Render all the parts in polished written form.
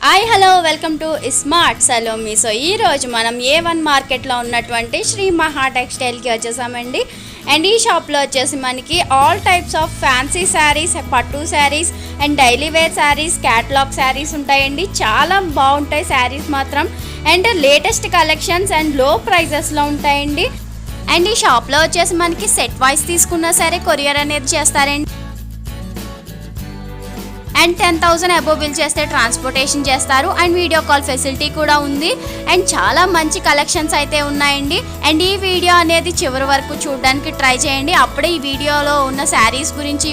Hi hello welcome to smart Salomi. So ఈరోజు మనం A1 మార్కెట్లో ఉన్నటువంటి శ్రీ మహా టెక్స్టైల్కి వచ్చేసామండి. అండ్ ఈ షాప్లో వచ్చేసి మనకి all types of fancy saris, పట్టు saris and daily wear saris, catalogue saris ఉంటాయండి. చాలా బాగుంటాయి శారీస్ మాత్రం. అండ్ లేటెస్ట్ కలెక్షన్స్ అండ్ లో ప్రైజెస్లో ఉంటాయండి. అండ్ ఈ షాప్లో వచ్చేసి మనకి సెట్ వైస్ తీసుకున్నా సరే కొరియర్ అనేది చేస్తారండి. అండ్ 10,000 అబోవ్ బిల్ చేస్తే ట్రాన్స్పోర్టేషన్ చేస్తారు. అండ్ వీడియో కాల్ ఫెసిలిటీ కూడా ఉంది. అండ్ చాలా మంచి కలెక్షన్స్ అయితే ఉన్నాయండి. అండ్ ఈ వీడియో అనేది చివరి వరకు చూడడానికి ట్రై చేయండి. అప్పుడే ఈ వీడియోలో ఉన్న శారీస్ గురించి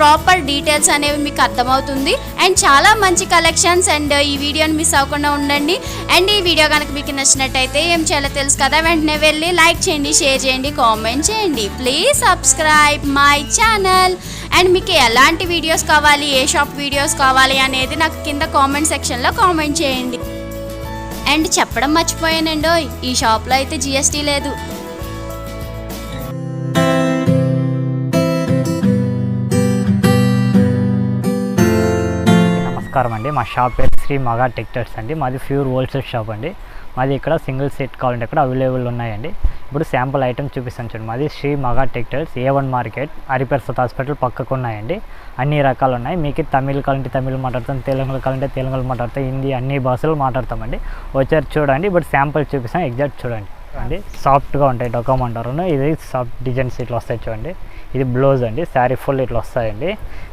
ప్రాపర్ డీటెయిల్స్ అనేవి మీకు అర్థమవుతుంది. అండ్ చాలా మంచి కలెక్షన్స్. అండ్ ఈ వీడియోని మిస్ అవ్వకుండా ఉండండి. అండ్ ఈ వీడియో కనుక మీకు నచ్చినట్టయితే ఏం చేయాలో తెలుసు కదా, వెంటనే వెళ్ళి లైక్ చేయండి, షేర్ చేయండి, కామెంట్ చేయండి. Please subscribe my channel. And మీకు ఎలాంటి వీడియోస్ కావాలి, ఏ షాప్ వీడియోస్ కావాలి అనేది నాకు కింద కామెంట్ సెక్షన్లో కామెంట్ చేయండి. అండ్ చెప్పడం మర్చిపోయానండో, ఈ షాప్లో అయితే GST లేదు. నమస్కారం అండి. మా షాప్ పేరు శ్రీ మగా టెక్స్టైల్స్ అండి. మాది ప్యూర్ హోల్సేల్ షాప్ అండి. మాది ఇక్కడ సింగిల్ సెట్ కావాలంటే ఇక్కడ అవైలబుల్ ఉన్నాయండి. ఇప్పుడు శాంపుల్ ఐటమ్ చూపిస్తాను చూడండి. మాది Sri mega textiles A1 market Hariprasad hospital పక్కకు ఉన్నాయండి. అన్ని రకాలు ఉన్నాయి. మీకు తమిళ్ కావాలంటే తమిళ్ మాట్లాడతాం, తెలుగులో కావాలంటే తెలుగులో మాట్లాడతాం, హిందీ అన్ని భాషలు మాట్లాడతామండి. వచ్చారు చూడండి. ఇప్పుడు శాంపుల్ చూపిస్తాం, ఎగ్జాక్ట్ చూడండి అండి. సాఫ్ట్గా ఉంటాయి, డొకమ్ అంటారు. ఇది సాఫ్ట్ డిజైన్స్ ఇట్లా వస్తాయి చూడండి. ఇది బ్లౌజ్ అండి. శారీ ఫుల్ ఇట్లా వస్తాయండి.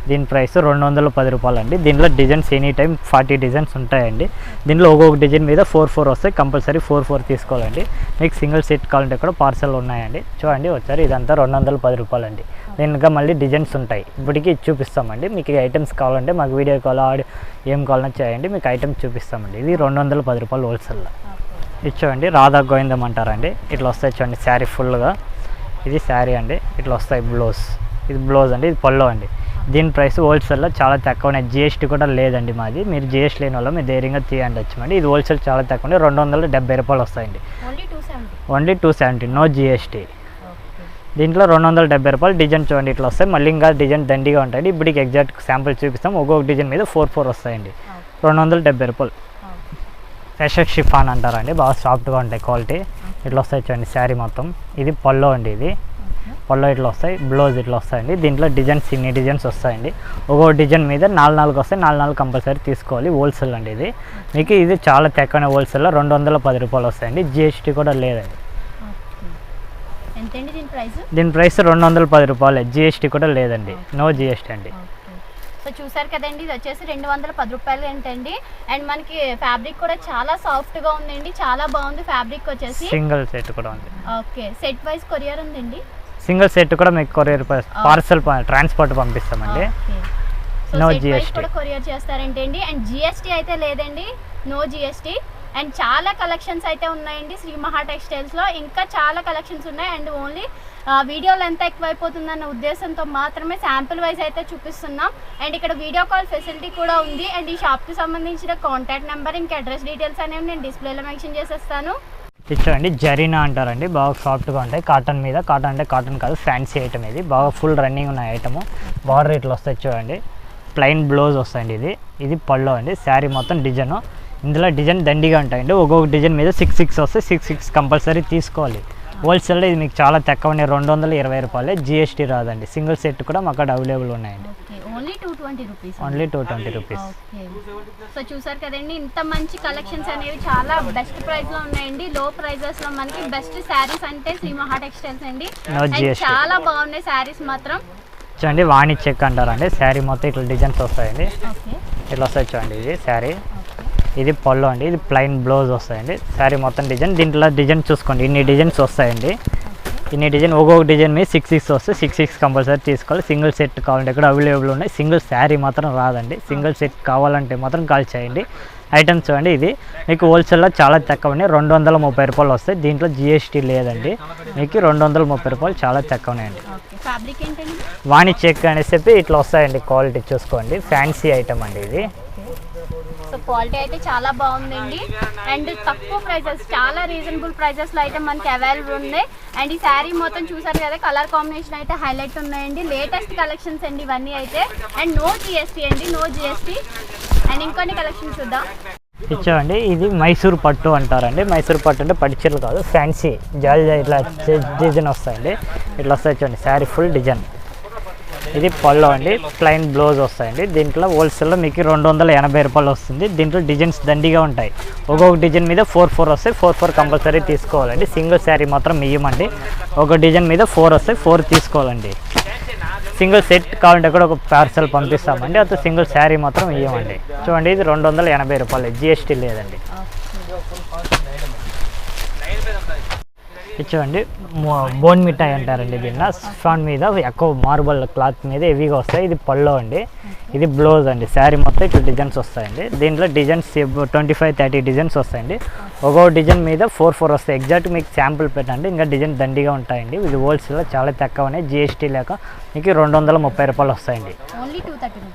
దీని ప్రైస్ 210 రూపాయలు అండి. దీంట్లో డిజైన్స్ ఎనీ టైం 40 డిజైన్స్ ఉంటాయండి. దీంట్లో ఒక్కొక్క డిజైన్ మీద 4 వస్తాయి. కంపల్సరీ 4 తీసుకోవాలండి. మీకు సింగిల్ సెట్ కావాలంటే కూడా పార్సల్ ఉన్నాయండి. చూడండి వచ్చారు. ఇదంతా 210 రూపాయలు అండి. దీనిగా మళ్ళీ డిజైన్స్ ఉంటాయి. ఇప్పటికి చూపిస్తామండి. మీకు ఐటమ్స్ కావాలంటే మాకు వీడియో కాల్, ఆడియో ఏం కావాలన్నా చేయండి, మీకు ఐటమ్స్ చూపిస్తామండి. ఇది 210 రూపాయలు హోల్సేల్లో. ఇది చూడండి, రాధా గోవిందం అంటారండి. ఇట్లా వస్తాయి చూడండి శారీ ఫుల్గా. ఇది శారీ అండి. ఇట్లా వస్తాయి బ్లౌజ్. ఇది బ్లౌజ్ అండి. ఇది పళ్ళు అండి. దీని ప్రైస్ హోల్సేల్లో చాలా తక్కువనే. GST కూడా లేదండి మాది. మీరు GST లేని వాళ్ళు మీరు ధైర్యంగా తీయండి వచ్చమండి. ఇది హోల్సేల్ చాలా తక్కువ, 270 రూపాయలు వస్తాయండి. Only 270, no GST. దీంట్లో 270 రూపాయలు. డిజైన్ చూడండి ఇట్లా వస్తాయి. మళ్ళీ ఇంకా డిజైన్ దండిగా ఉంటాయండి. ఇప్పటికి ఎగ్జాక్ట్ శాంపుల్ చూపిస్తాం. ఒక్కొక్క డిజైన్ మీద 4 వస్తాయండి. 270 రూపాయలు. ఫ్రెష్ షిఫాన్ అంటారండి. బాగా సాఫ్ట్గా ఉంటాయి క్వాలిటీ. ఇట్లా వస్తాయి చూడండి శారీ మొత్తం. ఇది పళ్ళు అండి. ఇది పళ్ళు ఇట్లా వస్తాయి. బ్లౌజ్ ఇట్లా వస్తాయండి. దీంట్లో డిజైన్స్ ఇన్ని డిజైన్స్ వస్తాయండి. ఒక్కొక్క డిజైన్ మీద 4 వస్తాయి. 4 కంపల్సరీ తీసుకోవాలి. హోల్సేల్ అండి ఇది. మీకు ఇది చాలా తక్కువ హోల్సేల్లో 210 రూపాయలు వస్తాయండి. GST కూడా లేదండి. దీని ప్రైస్ 210 రూపాయలు. GST కూడా లేదండి. నో GST అండి. సో చూసారు కదండి, ఇది వచ్చేసి 210 రూపాయలు ఏంటండి. అండ్ మనకి ఫ్యాబ్రిక్ కూడా చాలా సాఫ్ట్గా ఉందండి. చాలా బాగుంది ఫ్యాబ్రిక్ వచ్చేసి. సింగిల్ సెట్ కూడా ఉంది. ఓకే, సెట్ వైజ్ కొరియర్ ఉందండి. సింగిల్ సెట్ కూడా మీకు కొరియర్ పార్సల్ ట్రాన్స్పోర్ట్ పంపిస్తామండి. నో GST కూడా కొరియర్ చేస్తారంటండి. అండ్ GST అయితే లేదండి, నో GST. అండ్ చాలా కలెక్షన్స్ అయితే ఉన్నాయండి శ్రీ మహా టెక్స్టైల్స్లో. ఇంకా చాలా కలెక్షన్స్ ఉన్నాయి. అండ్ ఓన్లీ వీడియోలు ఎంత ఎక్కువైపోతుందన్న ఉద్దేశంతో మాత్రమే శాంపుల్ వైజ్ అయితే చూపిస్తున్నాం. అండ్ ఇక్కడ వీడియో కాల్ ఫెసిలిటీ కూడా ఉంది. అండ్ ఈ షాప్కి సంబంధించిన కాంటాక్ట్ నెంబర్, ఇంకా అడ్రస్ డీటెయిల్స్ అనేవి నేను డిస్ప్లేలో మెన్షన్ చేసేస్తాను. ఇచ్చండి జరీనా అంటారండి. బాగా సాఫ్ట్గా ఉంటాయి. కాటన్ మీద. కాటన్ అంటే కాటన్ కాదు, ఫ్యాన్సీ ఐటమ్. ఇది బాగా ఫుల్ రన్నింగ్ ఉన్న ఐటమ్. బార్డర్ ఇట్లా వస్తాయి చూడండి. ప్లెయిన్ బ్లౌజ్ వస్తాయండి. ఇది పళ్ళు అండి. శారీ మొత్తం డిజైన్. ఇందులో డిజైన్ దండిగా ఉంటాయండి. ఒక్కొక్క డిజైన్ మీద 6 వస్తాయి. 6 కంపల్సరీ తీసుకోవాలి. హోల్సేల్లో ఇది మీకు చాలా తక్కువ, 220 రూపాయలే. GST రాదండి. సింగిల్ సెట్ కూడా మాకు అక్కడ అవైలబుల్ ఉన్నాయండి. Only 220 rupees. సో చూసారు కదండి, ఇంత మంచి కలెక్షన్స్ అనేవి చాలా బెస్ట్ ప్రైస్ లో ఉన్నాయండి. లో ప్రైజెస్ లో మనకి బెస్ట్ శారీస్ అంటే శ్రీ మహా టెక్స్టైల్స్ అండి. చాలా బాగున్నాయి శారీస్ మాత్రం. చూడండి వాణి చెక్ అంటారండి. శారీ మొత్తం ఇట్లా డిజైన్స్ వస్తాయండి. ఇట్లా వస్తాయి చూడండి. ఇది శారీ. ఇది పళ్ళు అండి. ఇది ప్లెయిన్ బ్లౌజ్ వస్తాయండి. శారీ మొత్తం డిజైన్. దీంట్లో డిజైన్ చూసుకోండి, ఇన్ని డిజైన్స్ వస్తాయండి. ఇన్ని డిజైన్ ఒక్కొక్క డిజైన్ మీద 6 వస్తాయి. 6 కంపల్సరీ తీసుకోవాలి. సింగిల్ సెట్ కావాలంటే ఇక్కడ అవైలబుల్ ఉన్నాయి. సింగిల్ శారీ మాత్రం రాదండి. సింగిల్ సెట్ కావాలంటే మాత్రం కాల్ చేయండి. ఐటమ్స్ చూడండి. ఇది మీకు హోల్సేల్లో చాలా తక్కువనే, 230 రూపాయలు వస్తాయి. దీంట్లో GST లేదండి. మీకు 230 రూపాయలు చాలా తక్కువనేయండి. వాణి చెక్ అనేసి చెప్పి ఇట్లా వస్తాయండి. క్వాలిటీ చూసుకోండి. ఫ్యాన్సీ ఐటమ్ అండి ఇది. సో క్వాలిటీ అయితే చాలా బాగుందండి. అండ్ తక్కువ ప్రైసెస్, చాలా రీజనబుల్ ప్రైసెస్లో అయితే మనకి అవైలబుల్ ఉన్నాయి. అండ్ ఈ శారీ మొత్తం చూసారు కదా, కలర్ కాంబినేషన్ అయితే హైలైట్ ఉన్నాయండి. లేటెస్ట్ కలెక్షన్స్ అండి ఇవన్నీ అయితే. అండ్ నో GST అండి, నో GST. అండ్ ఇంకొన్ని కలెక్షన్ చూద్దాం. ఇచ్చామండి. ఇది మైసూర్ పట్టు అంటారండి. మైసూర్ పట్టు అంటే పట్టు చీరలు కాదు, ఫ్యాన్సీ జాలి ఇట్లా డిజైన్ వస్తాయండి. ఇట్లా వస్తాయి చూడండి, శారీ ఫుల్ డిజైన్. ఇది పళ్ళు అండి, ప్లెయిన్ బ్లౌజ్ వస్తాయండి. దీంట్లో హోల్సేల్లో మీకు 280 రూపాయలు వస్తుంది. దీంట్లో డిజైన్స్ దండిగా ఉంటాయి. ఒక్కొక్క డిజైన్ మీద 4 వస్తాయి. 4 కంపల్సరీ తీసుకోవాలండి. సింగిల్ శారీ మాత్రం ఇవ్వమండి. ఒక డిజైన్ మీద 4 వస్తాయి, 4 తీసుకోవాలండి. సింగిల్ సెట్ కావాలంటే కూడా ఒక పార్సల్ పంపిస్తామండి. అది సింగిల్ శారీ మాత్రం ఇవ్వమండి. చూడండి, ఇది 280 రూపాయలు, జిఎస్టీ లేదండి. చూడండి, బోన్ మిఠాయి అంటారండి. దీన్ని స్పాన్ మీద ఎక్కువ మార్బల్ క్లాత్ మీద హెవీగా వస్తాయి. ఇది పళ్ళు అండి, ఇది బ్లౌజ్ అండి. శారీ మొత్తం ఇట్లా డిజైన్స్ వస్తాయండి. దీంట్లో డిజైన్స్ 25-30 డిజైన్స్ వస్తాయండి. ఒక్కో డిజైన్ మీద 4 వస్తాయి. ఎగ్జాక్ట్ మీకు శాంపుల్ పెట్టండి, ఇంకా డిజైన్ దండిగా ఉంటాయండి. ఇది హోల్సేల్లో చాలా తక్కువనే, జిఎస్టీ లేక మీకు 230 రూపాయలు వస్తాయండి.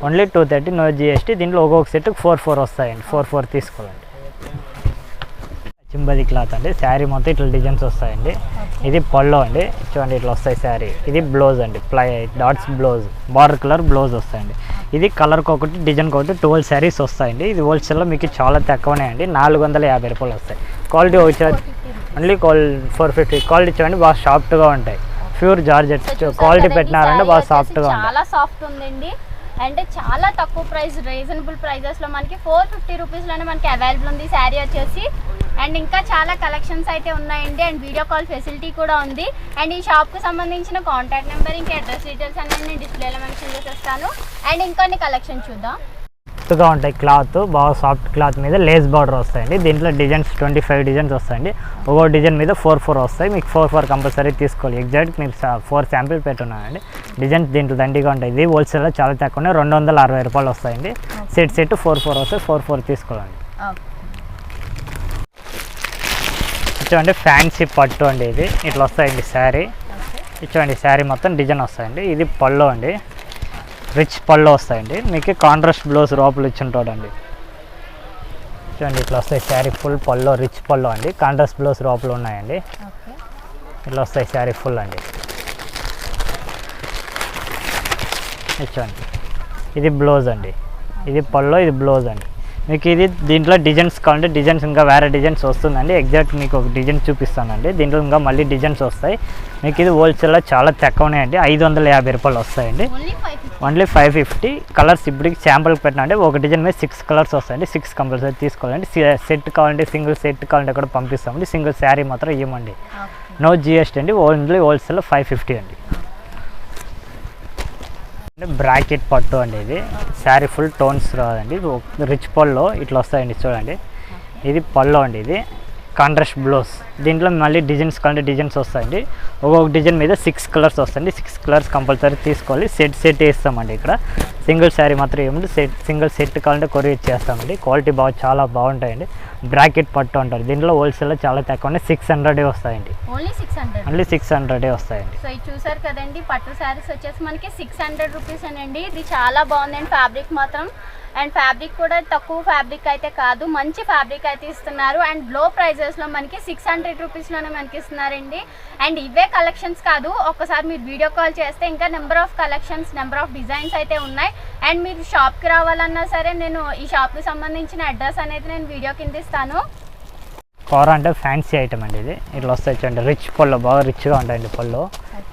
Only 230, no GST. దీంట్లో ఒక్కొక్క సెట్కి 4 వస్తాయండి. 4 తీసుకోవాలండి. చింబది క్లాత్ అండి. శారీ మొత్తం ఇట్లా డిజైన్స్ వస్తాయండి. ఇది పళ్ళు అండి, చూడండి ఇట్లా వస్తాయి శారీ. ఇది బ్లౌజ్ అండి, dots blouse, border colour blouse వస్తాయండి. ఇది కలర్కి ఒకటి, డిజైన్కి ఒకటి 12 శారీస్ వస్తాయండి. ఇది హోల్సేల్లో మీకు చాలా తక్కువనే అండి, 450 రూపాయలు వస్తాయి. క్వాలిటీ వచ్చి ఓన్లీ 450. క్వాలిటీ చూడండి, బాగా సాఫ్ట్గా ఉంటాయి. ప్యూర్ జార్జెట్ క్వాలిటీ పెట్టినారంటే బాగా సాఫ్ట్గా ఉంటాయి. చాలా సాఫ్ట్ ఉందండి. అంటే చాలా తక్కువ ప్రైస్, రీజనబుల్ ప్రైజెస్లో మనకి 450 రూపీస్లోనే మనకి అవైలబుల్ ఉంది శారీ వచ్చేసి. అండ్ ఇంకా చాలా కలెక్షన్స్ అయితే ఉన్నాయండి. అండ్ వీడియో కాల్ ఫెసిలిటీ కూడా ఉంది. అండ్ ఈ షాప్కి సంబంధించిన కాంటాక్ట్ నెంబర్, ఇంకా అడ్రస్ డీటెయిల్స్ అనేది నేను డిస్ప్లేలో మెన్షన్ చేసేస్తాను. అండ్ ఇంకొన్ని కలెక్షన్ చూద్దాం. సాఫ్ట్గా ఉంటాయి. క్లాత్ బాగా సాఫ్ట్ క్లాత్ మీద లేస్ బార్డర్ వస్తాయండి. దీంట్లో డిజైన్స్ 25 డిజైన్స్ వస్తాయండి. ఒక్కో డిజైన్ మీద 4 వస్తాయి. మీకు 4 కంపల్సరీ తీసుకోవాలి. ఎగ్జాక్ట్ మీకు 4 శాంపిల్ పెట్టున్నానండి. డిజైన్స్ దీంట్లో దండిగా ఉంటాయి. ఇది హోల్సేల్లో చాలా తక్కువ, 260 రూపాయలు వస్తాయండి. సెట్ 4 వస్తాయి. 4 తీసుకోవాలండి. చూడండి, ఫ్యాన్సీ పట్టు అండి. ఇది ఇట్లా వస్తాయండి శారీ. చూడండి, శారీ మొత్తం డిజైన్ వస్తాయండి. ఇది పళ్ళు అండి, రిచ్ పళ్ళు వస్తాయండి. మీకు కాంట్రాస్ట్ బ్లౌజ్ లోపల ఇచ్చుంటాడండి. చూడండి, ఇట్లా వస్తాయి శారీ ఫుల్ పళ్ళు, రిచ్ పళ్ళు అండి. కాంట్రాస్ట్ బ్లౌజ్ లోపల ఉన్నాయండి. ఇట్లా వస్తాయి శారీ ఫుల్ అండి. చూడండి, ఇది బ్లౌజ్ అండి. ఇది పళ్ళు, ఇది బ్లౌజ్ అండి. మీకు ఇది దీంట్లో డిజైన్స్ కావాలంటే డిజైన్స్ ఇంకా వేరే డిజైన్స్ వస్తుందండి. ఎగ్జాక్ట్ మీకు ఒక డిజైన్ చూపిస్తానండి. దీంట్లో ఇంకా మళ్ళీ డిజైన్స్ వస్తాయి. మీకు ఇది హోల్సేల్లో చాలా తక్కువనే అండి, 550 రూపాయలు వస్తాయండి. ఓన్లీ 550. కలర్స్ ఇప్పటికి శాంపుల్కి పెట్టినంటే ఒక డిజైన్ మీద 6 కలర్స్ వస్తాయండి. 6 కంపల్సరీ తీసుకోవాలండి. సెట్ కావాలంటే సింగిల్ సెట్ కావాలంటే కూడా పంపిస్తామండి. సింగిల్ శారీ మాత్రం ఇవ్వమండి. నో జిఎస్టీ అండి, ఓన్లీ హోల్సేల్లో 550 అండి. బ్రాకెట్ పట్టు అండి. ఇది శారీ ఫుల్ టోన్స్ రాదండి. రిచ్ పళ్ళు ఇట్లా వస్తాయండి. చూడండి, ఇది పళ్ళు అండి. ఇది కాంట్రాస్ట్ బ్లౌజ్. దీంట్లో మళ్ళీ డిజైన్స్ కావాలంటే డిజైన్స్ వస్తాయండి. ఒక్కొక్క డిజైన్ మీద 6 కలర్స్ వస్తాయండి. 6 కలర్స్ కంపల్సరీ తీసుకోవాలి. సెట్ వేస్తామండి. ఇక్కడ సింగిల్ శారీ మాత్రం ఏముంది, సింగిల్ సెట్ కావాలంటే కొరియర్ చేస్తామండి. క్వాలిటీ చాలా బాగుంటాయండి. బ్రాకెట్ పట్టు అంటారు. దీంట్లో హోల్సేల్లో చాలా తక్కువ 600 వస్తాయండి. ఓన్లీ 600 వస్తాయండి. సో ఇది చూసారు కదండి, పట్టు శారీస్ వచ్చేసి మనకి 600 రూపీస్ అండి. ఇది చాలా బాగుందండి ఫ్యాబ్రిక్ మాత్రం. అండ్ ఫ్యాబ్రిక్ కూడా తక్కువ ఫ్యాబ్రిక్ అయితే కాదు, మంచి ఫ్యాబ్రిక్ అయితే ఇస్తున్నారు. అండ్ లో ప్రైజెస్లో మనకి 600 రూపీస్లోనే మనకి ఇస్తున్నారండి. అండ్ ఇవే కలెక్షన్స్ కాదు, ఒక్కసారి మీరు వీడియో కాల్ చేస్తే ఇంకా number of collections, number of designs అయితే ఉన్నాయి. అండ్ మీరు షాప్కి రావాలన్నా సరే నేను ఈ షాప్కి సంబంధించిన అడ్రస్ అనేది నేను వీడియో కింద ఇస్తాను. కూర అంటే ఫ్యాన్సీ ఐటమ్ అండి. ఇది ఇట్లా వస్తాయి చూడండి, రిచ్ పళ్ళు బాగా రిచ్గా ఉంటాయండి పళ్ళు.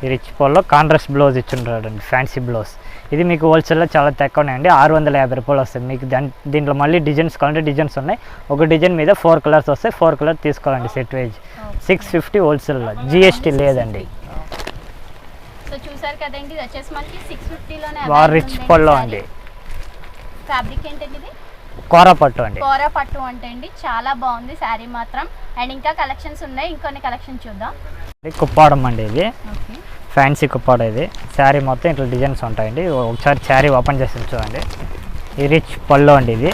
ఈ రిచ్ పళ్ళు కాంట్రాస్ట్ బ్లౌజ్ ఇచ్చుంటాడండి, ఫ్యాన్సీ బ్లౌజ్. ఇది మీకు హోల్సేల్లో చాలా తక్కువనే అండి, 650 రూపాయలు వస్తాయి. మీకు దీంట్లో మళ్ళీ డిజైన్స్ కావాలంటే డిజైన్స్ ఉన్నాయి. ఒక డిజైన్ మీద 4 కలర్స్ వస్తాయి. 4 కలర్ తీసుకోవాలండి. సెట్ వేజ్ 650 హోల్సేల్లో, జిఎస్టీ లేదండి. సో చూసారు కదండి, ఇది వచ్చేసి మనకి 650లోనే బాగా రిచ్ పళ్ళు అండి. ఫ్యాబ్రిక్ ఏంటండి ఇది? కోరా పట్టు అండి. కోరా పట్టు అంటే అండి చాలా బాగుంది శారీ మాత్రం. అండ్ ఇంకా కలెక్షన్స్ ఉన్నాయి, ఇంకొన్ని కలెక్షన్ చూద్దాం. కుప్పాడం అండి. ఇది ఫ్యాన్సీ కుప్పాడ. ఇది శారీ మొత్తం ఇట్లా డిజైన్స్ ఉంటాయండి. ఒకసారి శారీ ఓపెన్ చేసి చూడండి. ఈ రిచ్ పళ్ళు అండి. ఇది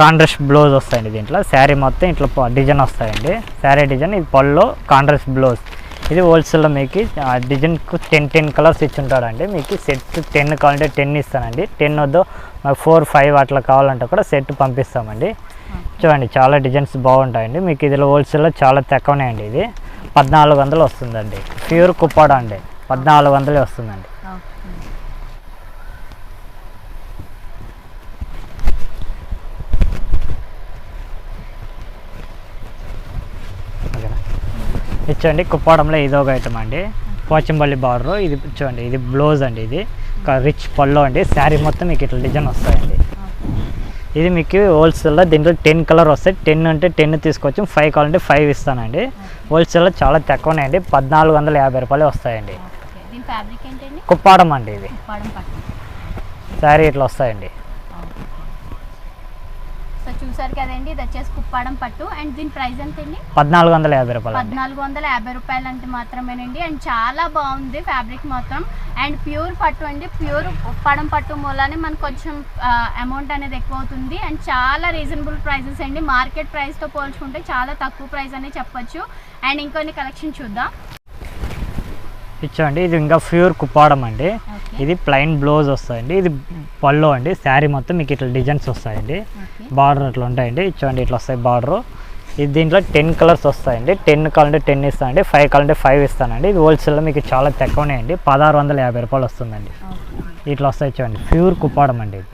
కాంట్రాస్ట్ బ్లౌజ్ వస్తాయండి. దీంట్లో శారీ మొత్తం ఇట్లా డిజైన్ వస్తాయండి. శారీ డిజైన్, ఇది పళ్ళు, కాంట్రాస్ట్ బ్లౌజ్. ఇది హోల్సేల్లో మీకు డిజైన్కు 10 కలర్స్ ఇచ్చుంటాడండి. మీకు సెట్ 10 కావాలంటే 10 ఇస్తానండి. 10 వద్దు మాకు 4, 5 అట్లా కావాలంటే కూడా సెట్ పంపిస్తామండి. చూడండి, చాలా డిజైన్స్ బాగుంటాయండి. మీకు ఇదిలో హోల్సేల్లో చాలా తక్కువనే అండి. ఇది 1400 వస్తుందండి. ప్యూర్ కుప్పాడ అండి, 1400 వస్తుందండి. ఇచ్చండి కుప్పాడంలో ఇది ఒక ఐటమ్ అండి, పోచంపల్లి బార్డర్. ఇది చూడండి, ఇది బ్లౌజ్ అండి, ఇది రిచ్ పళ్ళు అండి. శారీ మొత్తం మీకు ఇట్లా డిజైన్ వస్తాయండి. ఇది మీకు హోల్సేల్లో దీంట్లో 10 కలర్ వస్తాయి. 10 అంటే 10 తీసుకోవచ్చు, 5 కావాలంటే 5 ఇస్తానండి. హోల్సేల్లో చాలా తక్కువనే అండి, 1450 రూపాయలు వస్తాయండి. కుప్పాడం అండి, ఇది శారీ ఇట్లా వస్తాయండి. సో చూసారు కదండి, ఇది వచ్చేసి కుప్పాడం పట్టు. అండ్ దీని ప్రైస్ ఎంత అండి? 1450 రూపాయలు. 1450 రూపాయలు అంటే మాత్రమేనండి. అండ్ చాలా బాగుంది ఫ్యాబ్రిక్ మొత్తం. అండ్ ప్యూర్ పట్టు అండి, ప్యూర్ కుప్పాడం పట్టు మూలానే మనకు కొంచెం అమౌంట్ అనేది ఎక్కువ అవుతుంది. అండ్ చాలా రీజనబుల్ ప్రైజెస్ అండి, మార్కెట్ ప్రైస్తో పోల్చుకుంటే చాలా తక్కువ ప్రైస్ అని చెప్పొచ్చు. అండ్ ఇంకొన్ని కలెక్షన్ చూద్దాం. ఇచ్చండి, ఇది ఇంకా ప్యూర్ కుప్పాడం అండి. ఇది ప్లెయిన్ బ్లౌజ్ వస్తాయండి, ఇది పళ్ళు అండి. శారీ మొత్తం మీకు ఇట్లా డిజైన్స్ వస్తాయండి, బార్డర్ అట్లా ఉంటాయండి. ఇచ్చండి, ఇట్లా వస్తాయి బార్డర్. ఇది దీంట్లో 10 కలర్స్ వస్తాయండి. 10 కావాలంటే 10 ఇస్తానండి, 5 కావాలంటే 5 ఇస్తానండి. ఇది హోల్సేల్లో మీకు చాలా తక్కువనే అండి, 1650 రూపాయలు వస్తుందండి. ఇట్లా వస్తాయి చూడండి, ప్యూర్ కుప్పాడం అండి. ఇది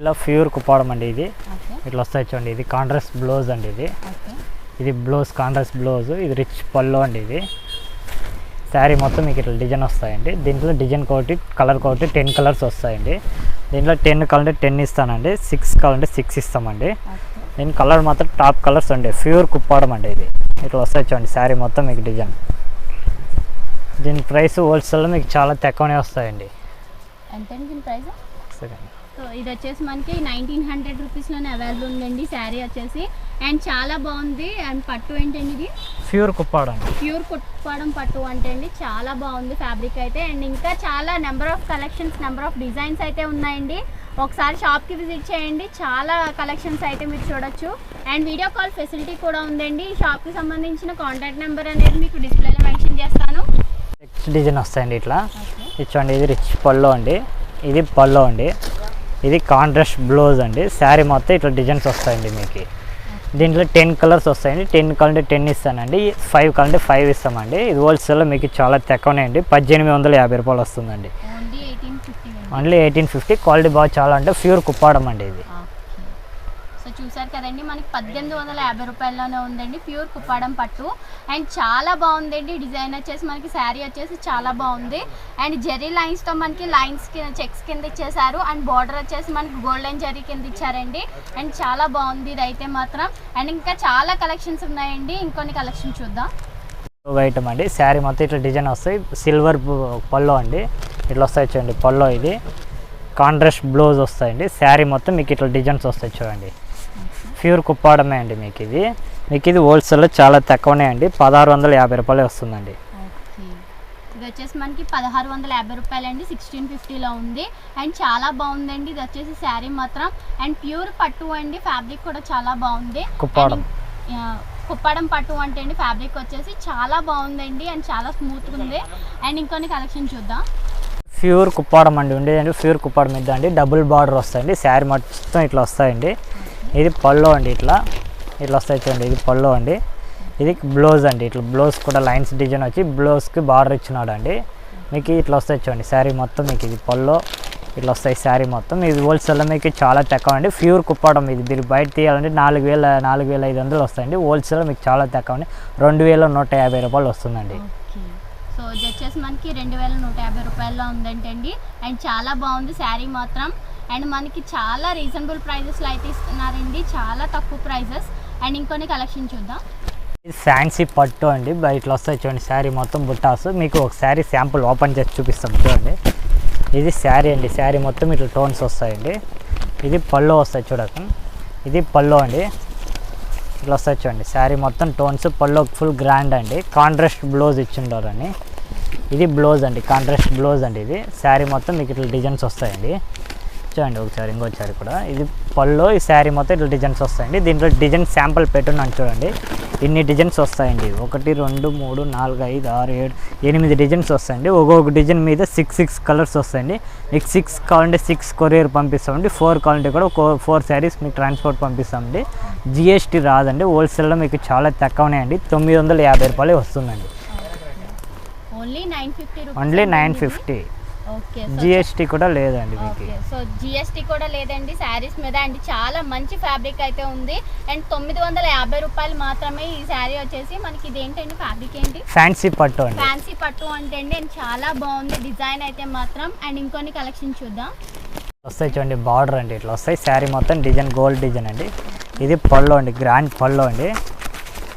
ఇలా ప్యూర్ కుప్పాడం అండి. ఇది ఇట్లా వస్తాయి చూడండి, ఇది కాంట్రాస్ట్ బ్లౌజ్ అండి. ఇది బ్లౌజ్, కాంట్రాస్ట్ బ్లౌజ్. ఇది రిచ్ పళ్ళు అండి. ఇది శారీ మొత్తం మీకు ఇట్లా డిజైన్ వస్తాయండి. దీంట్లో డిజైన్ కోటి, కలర్ కోటి 10 కలర్స్ వస్తాయండి. దీంట్లో 10 కావాలంటే 10 ఇస్తానండి, 6 కావాలంటే 6 ఇస్తామండి. దీని కలర్ మాత్రం టాప్ కలర్స్ అండి, ప్యూర్ కుప్పాడం అండి. ఇది ఇట్లా వస్తాయి చూడండి, శారీ మొత్తం మీకు డిజైన్. దీని ప్రైస్ హోల్సేల్లో మీకు చాలా తక్కువనే వస్తాయండి. ఎంత దీని ప్రైస్? సో ఇది వచ్చేసి మనకి 1900 రూపీస్లోనే అవైలబుల్ ఉందండి శారీ వచ్చేసి. అండ్ చాలా బాగుంది. అండ్ పట్టు ఏంటండి ఇది? ప్యూర్ కుప్పాడం. ప్యూర్ కుప్పాడం పట్టు అంటే అండి చాలా బాగుంది ఫ్యాబ్రిక్ అయితే. అండ్ ఇంకా చాలా number of collections, number of designs అయితే ఉన్నాయండి. ఒకసారి షాప్కి విజిట్ చేయండి, చాలా కలెక్షన్స్ అయితే మీరు చూడొచ్చు. అండ్ వీడియో కాల్ ఫెసిలిటీ కూడా ఉందండి. ఈ షాప్కి సంబంధించిన కాంటాక్ట్ నెంబర్ అనేది మీకు డిస్ప్లేలో మెన్షన్ చేస్తాను. నెక్స్ట్ డిజైన్ వస్తాయండి ఇట్లా. ఇచ్చండి, ఇది రిచ్ పళ్ళు అండి. ఇది పళ్ళు అండి. ఇది కాంట్రాస్ట్ బ్లౌజ్ అండి. శారీ మొత్తం ఇట్లా డిజైన్స్ వస్తాయండి మీకు. దీంట్లో 10 కలర్స్ వస్తాయండి. 10 కావాలంటే 10 ఇస్తానండి, 5 కావాలంటే 5 ఇస్తామండి. ఇది హోల్సేల్లో మీకు చాలా తక్కువనే అండి, 1850 రూపాయలు వస్తుందండి. ఓన్లీ 1850. క్వాలిటీ బాగా చాలా అంటే ప్యూర్ కుప్పాడం అండి. ఇది సో చూసారు కదండి, మనకి 1850 రూపాయల్లోనే ఉందండి ప్యూర్ కుప్పాడం పట్టు. అండ్ చాలా బాగుందండి. డిజైన్ వచ్చేసి మనకి శారీ వచ్చేసి చాలా బాగుంది. అండ్ జెరీ లైన్స్తో మనకి లైన్స్ చెక్స్ కింద ఇచ్చేసారు. అండ్ బార్డర్ వచ్చేసి మనకి గోల్డెన్ జరీ కింద ఇచ్చారండి. అండ్ చాలా బాగుంది ఇది అయితే మాత్రం. అండ్ ఇంకా చాలా కలెక్షన్స్ ఉన్నాయండి, ఇంకొన్ని కలెక్షన్ చూద్దాం. ఒక ఐటమ్ అండి, శారీ మొత్తం ఇట్లా డిజైన్ వస్తాయి. సిల్వర్ పళ్ళు అండి, ఇట్లా వస్తాయి చూడండి పళ్ళు. ఇది కాంట్రాస్ట్ బ్లౌజ్ వస్తాయండి. శారీ మొత్తం మీకు ఇట్లా డిజైన్స్ వస్తాయి చూడండి, ప్యూర్ కుప్పాడమే అండి. మీకు ఇది హోల్సేల్లో చాలా తక్కువనే అండి, 1650 రూపాయలు వస్తుందండి. ఇది వచ్చేసి మనకి 1650 రూపాయలు అండి, 1650లో ఉంది. అండ్ చాలా బాగుందండి. ఇది వచ్చేసి శారీ మాత్రం. అండ్ ప్యూర్ పట్టు అండి, ఫ్యాబ్రిక్ కూడా చాలా బాగుంది. కుప్పాడం పట్టు అంటే అండి ఫ్యాబ్రిక్ వచ్చేసి చాలా బాగుందండి. అండ్ చాలా స్మూత్గా ఉంది. అండ్ ఇంకొన్ని కలెక్షన్ చూద్దాం. ప్యూర్ కుప్పాడం అండి ఉండేదండి, ప్యూర్ కుప్పాడం మీద అండి డబుల్ బార్డర్ వస్తాయండి. శారీ మొత్తం ఇట్లా వస్తాయండి. ఇది పళ్ళు అండి, ఇట్లా వస్తాయి చూడండి. ఇది పళ్ళు అండి. ఇది బ్లౌజ్ అండి. ఇట్లా బ్లౌజ్ కూడా లైన్స్ డిజైన్ వచ్చి బ్లౌజ్కి బార్డర్ ఇచ్చినాడు అండి. మీకు ఇట్లా వస్తాయి చూడండి శారీ మొత్తం. మీకు ఇది పళ్ళు ఇట్లా వస్తాయి శారీ మొత్తం. ఇది హోల్సేల్లో మీకు చాలా తక్కువ అండి, ప్యూర్ కుప్పాడం. ఇది మీరు బయట తీయాలంటే 4500 వస్తాయండి. హోల్సేల్లో మీకు చాలా తక్కువ అండి, 2150 రూపాయలు వస్తుందండి. సో ఇది వచ్చేసి మనకి 2150 రూపాయల్లో ఉందంటండి. అండ్ చాలా బాగుంది శారీ మాత్రం. అండ్ మనకి చాలా రీజనబుల్ ప్రైజెస్లో అయితే ఇస్తున్నారండి, చాలా తక్కువ ప్రైజెస్. అండ్ ఇంకొన్ని కలెక్షన్ చూద్దాం. ఇది ఫ్యాన్సీ పట్టు అండి, ఇట్లా వస్తాయి చూడండి శారీ మొత్తం బుట్టాసు. మీకు ఒక శారీ శాంపుల్ ఓపెన్ చేసి చూపిస్తాం చూడండి. ఇది శారీ అండి, శారీ మొత్తం ఇట్లా టోన్స్ వస్తాయండి. ఇది పళ్ళు వస్తాయి చూడక, ఇది పళ్ళు అండి. ఇట్లా వస్తాయి చూడండి శారీ మొత్తం టోన్స్. పళ్ళు ఫుల్ గ్రాండ్ అండి, కాంట్రాస్ట్ బ్లౌజ్ ఇచ్చిండారని. ఇది బ్లౌజ్ అండి, కాంట్రాస్ట్ బ్లౌజ్ అండి. ఇది శారీ మొత్తం మీకు ఇట్లా డిజైన్స్ వస్తాయండి చూడండి. ఒకసారి ఇంకోసారి కూడా ఇది పళ్ళు, ఈ శారీ మొత్తం ఇట్లా డిజైన్స్ వస్తాయండి. దీంట్లో డిజైన్ శాంపుల్ పెట్టున్నాను చూడండి. ఇన్ని డిజైన్స్ వస్తాయండి, 1 2 3 4 5 6 7 8 డిజైన్స్ వస్తాయండి. ఒక్కొక్క డిజైన్ మీద 6 కలర్స్ వస్తాయండి. మీకు 6 కావాలంటే 6 కొరియర్ పంపిస్తామండి, 4 కావాలంటే కూడా 4 శారీస్ మీకు ట్రాన్స్పోర్ట్ పంపిస్తామండి. GST రాదండి. హోల్సేల్లో మీకు చాలా తక్కువనే అండి, 950 రూపాయలు వస్తుందండి. ఓన్లీ 950. ఓన్లీ 950. ఓకే జిఎస్టీ కూడా లేదండి మీకు. ఓకే సో జిఎస్టీ కూడా లేదండి శారీస్ మీద. అండ్ చాలా మంచి ఫ్యాబ్రిక్ అయితే ఉంది. అండ్ 950 రూపాయలు మాత్రమే ఈ శారీ వచ్చేసి. మనకి ఇది ఏంటండి ఫ్యాబ్రిక్ ఏంటి? ఫ్యాన్సీ పట్టు అండి. ఫ్యాన్సీ పట్టు అంటే అండి. అండ్ చాలా బాగుంది డిజైన్ అయితే మాత్రం. అండ్ ఇంకొన్ని కలెక్షన్ చూద్దాం. వస్తాయి చూడండి బార్డర్ అండి ఇట్లా వస్తాయి. శారీ మొత్తం డిజైన్ గోల్డ్ డిజైన్ అండి. ఇది పళ్ళు అండి, గ్రాండ్ పళ్ళు అండి.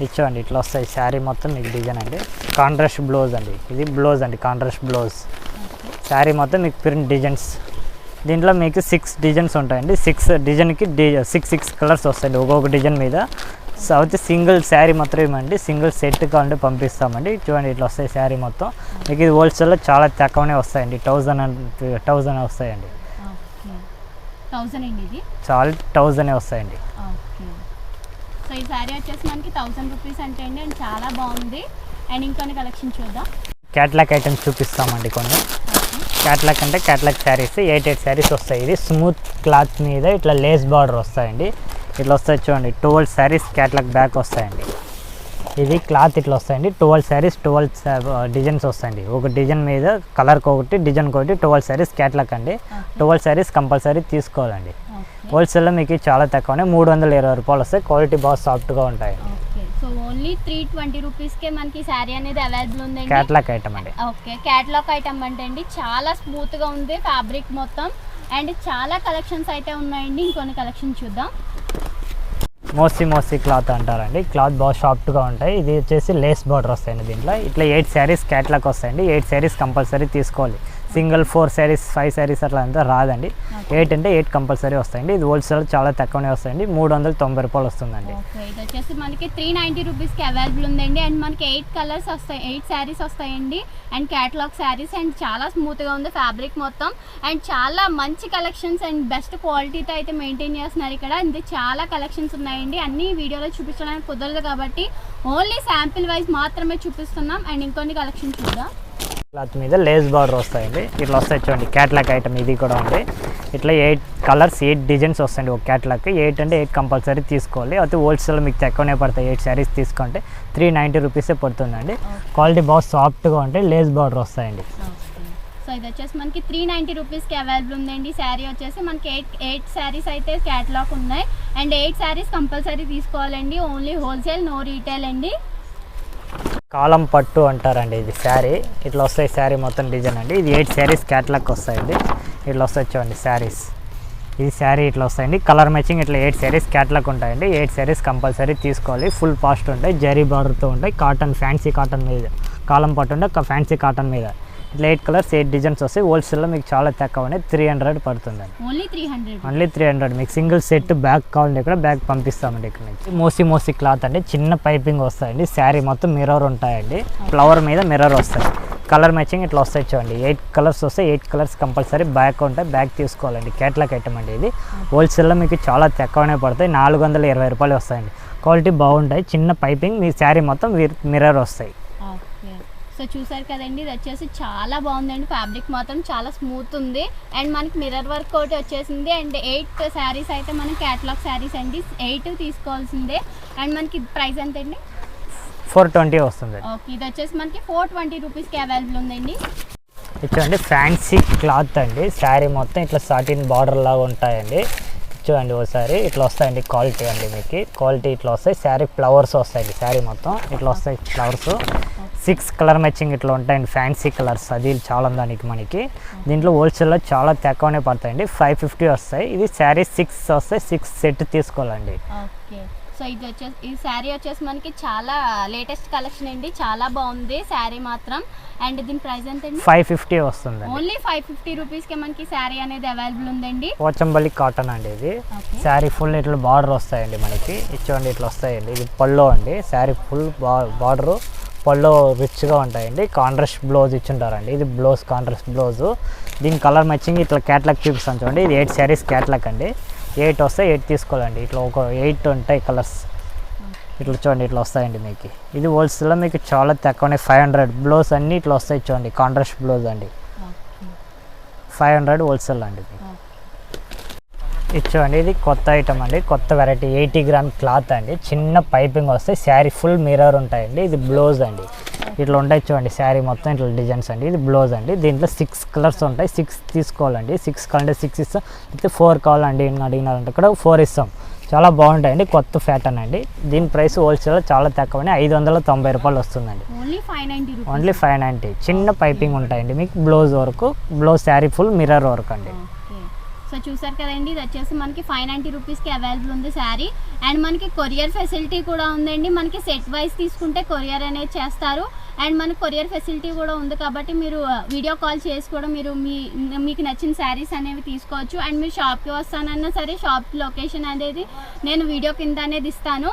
ఇచ్చోండి ఇట్లా వస్తాయి శారీ మొత్తం మీకు డిజైన్ అండి. కాంట్రాస్ట్ బ్లౌజ్ అండి, ఇది బ్లౌజ్ అండి, కాంట్రాస్ట్ బ్లౌజ్. శారీ మొత్తం మీకు ప్రింట్ డిజైన్స్. దీంట్లో మీకు 6 డిజైన్స్ ఉంటాయండి. 6 డిజైన్కి 6 కలర్స్ వస్తాయండి ఒక్కొక్క డిజైన్ మీద. అయితే సింగిల్ శారీ మొత్తం ఇవ్వండి, సింగిల్ సెట్ కావాలంటే పంపిస్తామండి. చూడండి ఇట్లా వస్తాయి శారీ మొత్తం మీకు. ఇది హోల్సేల్లో చాలా తక్కువనే వస్తాయండి, 1000 వస్తాయండి. 1000 అండి ఇది, చాలా 1000 వస్తాయండి. ఓకే సో ఈ శారీ వచ్చేసి మనకి 1000 రూపీస్ అంటే అండి. అండ్ చాలా బాగుంది. అండ్ ఇంకొన్ని కలెక్షన్ చూద్దాం. క్యాట్లాగ్ ఐటమ్స్ చూపిస్తామండి కొన్ని. క్యాట్లాగ్ అంటే క్యాట్లాగ్ శారీస్ 8 శారీస్ వస్తాయి. ఇది స్మూత్ క్లాత్ మీద ఇట్లా లేస్ బార్డర్ వస్తాయండి. ఇట్లా వస్తాయి చూడండి 12 శారీస్ క్యాట్లాగ్ బ్యాక్ వస్తాయండి. ఇది క్లాత్ ఇట్లా వస్తాయండి. 12 శారీస్ 12 డిజైన్స్ వస్తాయండి. ఒక డిజైన్ మీద కలర్కి ఒకటి, డిజైన్కి ఒకటి, 12 శారీస్ క్యాట్లాగ్ అండి. 12 శారీస్ కంపల్సరీ తీసుకోవాలండి. హోల్సేల్లో మీకు చాలా తక్కువనే 320 రూపాయలు వస్తాయి. క్వాలిటీ బాగా సాఫ్ట్గా ఉంటాయి. సో ఓన్లీ 320 రూపీస్కే మనకి శారీ అనేది అవైలబుల్ ఉందండి. క్యాట్లాగ్ ఐటమ్ అండి. ఓకే క్యాటలాగ్ ఐటమ్ అంటే అండి చాలా స్మూత్గా ఉంది ఫ్యాబ్రిక్ మొత్తం. అండ్ చాలా కలెక్షన్స్ అయితే ఉన్నాయండి. ఇంకొన్ని కలెక్షన్ చూద్దాం. మోసీ క్లాత్ అంటారండి. క్లాత్ బాగా సాఫ్ట్గా ఉంటాయి. ఇది వచ్చేసి లేస్ బార్డర్ వస్తాయండి. దీంట్లో ఇట్లా 8 శారీస్ క్యాట్లాగ్ వస్తాయండి. 8 శారీస్ కంపల్సరీ తీసుకోవాలి. సింగిల్ 4 శారీస్ 5 శారీస్ అట్లా అంతా రాదండి. 8 అంటే 8 కంపల్సరీ వస్తాయండి. ఇది హోల్సేల్ చాలా తక్కువనే వస్తాయండి. 390 రూపాయలు వస్తుందండి. ఇది వచ్చేసి మనకి 390 రూపీస్కి అవైలబుల్ ఉందండి. అండ్ మనకి 8 కలర్స్ వస్తాయి, 8 శారీస్ వస్తాయండి. And catalogue saris. అండ్ చాలా స్మూత్గా ఉంది ఫ్యాబ్రిక్ మొత్తం. అండ్ చాలా మంచి కలెక్షన్స్ అండ్ బెస్ట్ క్వాలిటీతో అయితే మెయింటైన్ చేస్తున్నారు ఇక్కడ. ఇది చాలా కలెక్షన్స్ ఉన్నాయండి. అన్ని వీడియోలో చూపించడానికి కుదరదు కాబట్టి ఓన్లీ శాంపిల్ వైజ్ మాత్రమే చూపిస్తున్నాం. అండ్ ఇంకొన్ని కలెక్షన్ చూద్దాం. క్లాత్ మీద లేస్ బార్డర్ వస్తాయండి. ఇట్లా వస్తాయి చూడండి క్యాట్లాగ్ ఐటమ్. ఇది కూడా ఉంది. ఇట్లా 8 కలర్స్ 8 డిజైన్స్ వస్తాయండి ఒక క్యాట్లాగ్కి. 8 అంటే 8 కంపల్సరీ తీసుకోవాలి. అయితే హోల్సేల్ మీకు తక్కువనే పడతాయి. 8 శారీస్ తీసుకుంటే 390 రూపీసే పడుతుందండి. క్వాలిటీ బాగా సాఫ్ట్గా ఉంటాయి. లేస్ బార్డర్ వస్తాయండి. సో ఇది వచ్చేసి మనకి 390 రూపీస్కి అవైలబుల్ ఉందండి. శారీ వచ్చేసి మనకి 8 శారీస్ అయితే క్యాటలాగ్ ఉన్నాయి. అండ్ 8 శారీస్ కంపల్సరీ తీసుకోవాలండి. ఓన్లీ హోల్సేల్, నో రీటైల్ అండి. కాలం పట్టు అంటారండి. ఇది శారీ ఇట్లా వస్తాయి. శారీ మొత్తం డిజైన్ అండి. ఇది 8 శారీస్ క్యాట్లాగ్ వస్తాయండి. ఇట్లా వస్తాయి చూడండి శారీస్. ఇది శారీ ఇట్లా వస్తాయండి. కలర్ మ్యాచింగ్ ఇట్లా 8 శారీస్ క్యాట్లాగ్ ఉంటాయండి. 8 శారీస్ కంపల్సరీ తీసుకోవాలి. ఫుల్ కాస్ట్ ఉంటాయి. జరీ బార్డర్తో ఉంటాయి. కాటన్, ఫ్యాన్సీ కాటన్ మీద కాలం పట్టు ఉంటే ఫ్యాన్సీ కాటన్ మీద ఇట్లా 8 కలర్స్ 8 డిజైన్స్ వస్తాయి. హోల్సేల్లో మీకు చాలా తక్కువ అనేది 300 పడుతుందండి. ఓన్లీ 300. మీకు సింగిల్ సెట్ బ్యాగ్ కావాలంటే ఇక్కడ బ్యాగ్ పంపిస్తామండి. ఇక్కడ నుంచి మోసీ క్లాత్ అండి. చిన్న పైపింగ్ వస్తాయండి. శారీ మొత్తం మిర్రర్ ఉంటాయండి. ఫ్లవర్ మీద మిర్రర్ వస్తాయి. కలర్ మ్యాచింగ్ ఇట్లా వస్తాయి చూడండి. 8 కలర్స్ వస్తాయి. 8 కలర్స్ కంపల్సరీ బ్యాగ్ ఉంటాయి. బ్యాగ్ తీసుకోవాలండి. క్యాట్లాగ్ ఐటమ్ అండి. ఇది హోల్సేల్లో మీకు చాలా తక్కువనే పడతాయి. 420 రూపాయలు వస్తాయండి. క్వాలిటీ బాగుంటాయి. చిన్న పైపింగ్ మీ శారీ మొత్తం మిర్రర్ వస్తాయి. సో చూసారు కదండి. ఇది వచ్చేసి చాలా బాగుందండి. ఫ్యాబ్రిక్ మాత్రం చాలా స్మూత్ ఉంది. అండ్ మనకి మిర్రర్ వర్క్ ఒకటి వచ్చేసింది. అండ్ 8 శారీస్ అయితే మనం క్యాటలాగ్ శారీస్ అండి. 8 తీసుకోవాల్సిందే. అండ్ మనకి ప్రైస్ ఎంత అండి? 420 వస్తుంది. ఓకే ఇది వచ్చేసి మనకి 420 రూపీస్కి అవైలబుల్ ఉందండి. చూడండి ఫ్యాన్సీ క్లాత్ అండి. శారీ మొత్తం ఇట్లా సాటిన్ బార్డర్ లాగా ఉంటాయండి. చూడండి ఒకసారి ఇట్లా వస్తాయండి. క్వాలిటీ అండి మీకు క్వాలిటీ ఇట్లా వస్తాయి. శారీ ఫ్లవర్స్ వస్తాయండి. శారీ మొత్తం ఇట్లా వస్తాయి ఫ్లవర్స్. 6 కలర్ మ్యాచింగ్ ఇట్లా ఉంటాయండి. ఫ్యాన్సీ కలర్స్ అది చాలా దానికి మనకి. దీంట్లో హోల్సేల్లో చాలా తక్కువనే పడతాయండి. 550 వస్తాయి. ఇది శారీ 6 వస్తాయి. 6 సెట్ తీసుకోవాలండి. ఓకే సో ఇది వచ్చేసి ఈ శారీ వచ్చేసి మనకి చాలా లేటెస్ట్ కలెక్షన్ అండి. చాలా బాగుంది శారీ మాత్రం. అండ్ దీని ప్రైస్ ఎంత అండి? 550 వస్తుంది. ఓన్లీ 550 రూపీస్కి మనకి శారీ అనేది అవైలబుల్ ఉందండి. పోచంపల్లి కాటన్ అండి. ఇది శారీ ఫుల్ ఇట్లా బార్డర్ వస్తాయండి మనకి. చూడండి ఇట్లా వస్తాయండి. ఇది పళ్ళు అండి. శారీ ఫుల్ బార్డరు పళ్ళు రిచ్గా ఉంటాయండి. కాంట్రాస్ట్ బ్లౌజ్ ఇచ్చుంటారండి. ఇది బ్లౌజ్ కాంట్రాస్ట్ బ్లౌజు. దీని కలర్ మ్యాచింగ్ ఇట్లా క్యాట్లాగ్ చూపిస్తాను చూడండి. ఇది 8 శారీస్ క్యాట్లాగ్ అండి. 8 వస్తాయి. 8 తీసుకోవాలండి. ఇట్లా ఒక 8 ఉంటాయి కలర్స్. ఇట్లా చూడండి ఇట్లా వస్తాయండి మీకు. ఇది హోల్సేల్లో మీకు చాలా తక్కువనే 500. బ్లౌజ్ అన్నీ ఇట్లా వస్తాయి చూడండి. కాంట్రాస్ట్ బ్లౌజ్ అండి. 500 హోల్సేల్ అండి. ఇది చూడండి ఇది కొత్త ఐటమ్ అండి. కొత్త వెరైటీ 80 గ్రామ్ క్లాత్ అండి. చిన్న పైపింగ్ వస్తాయి. శారీ ఫుల్ మిర్రర్ ఉంటాయండి. ఇది బ్లౌజ్ అండి. ఇట్లా ఉంటాయి చూడండి శారీ మొత్తం ఇట్లా డిజైన్స్ అండి. ఇది బ్లౌజ్ అండి. దీంట్లో 6 కలర్స్ ఉంటాయి. 6 తీసుకోవాలండి. 6 కావాలంటే 6 ఇస్తాం, అయితే 4 కావాలండి అడిగినారంటే ఇక్కడ 4 ఇస్తాం. చాలా బాగుంటాయండి, కొత్త ప్యాటర్న్ అండి. దీని ప్రైస్ హోల్సేల్ చాలా తక్కువని 590 రూపాయలు వస్తుందండి. ఓన్లీ 590. చిన్న పైపింగ్ ఉంటాయండి మీకు. బ్లౌజ్ వరకు, blouse sari full mirror work అండి. సో చూసారు కదండి, ఇది వచ్చేసి మనకి 590 రూపీస్కి అవైలబుల్ ఉంది శారీ. అండ్ మనకి కొరియర్ ఫెసిలిటీ కూడా ఉందండి. మనకి సెట్ వైజ్ తీసుకుంటే కొరియర్ అనేది చేస్తారు. అండ్ మనకి కొరియర్ ఫెసిలిటీ కూడా ఉంది కాబట్టి మీరు వీడియో కాల్ చేసి కూడా మీరు మీకు నచ్చిన శారీస్ అనేవి తీసుకోవచ్చు. అండ్ మీరు షాప్కి వస్తానన్నా సరే షాప్ లొకేషన్ అనేది నేను వీడియో కింద అనేది ఇస్తాను.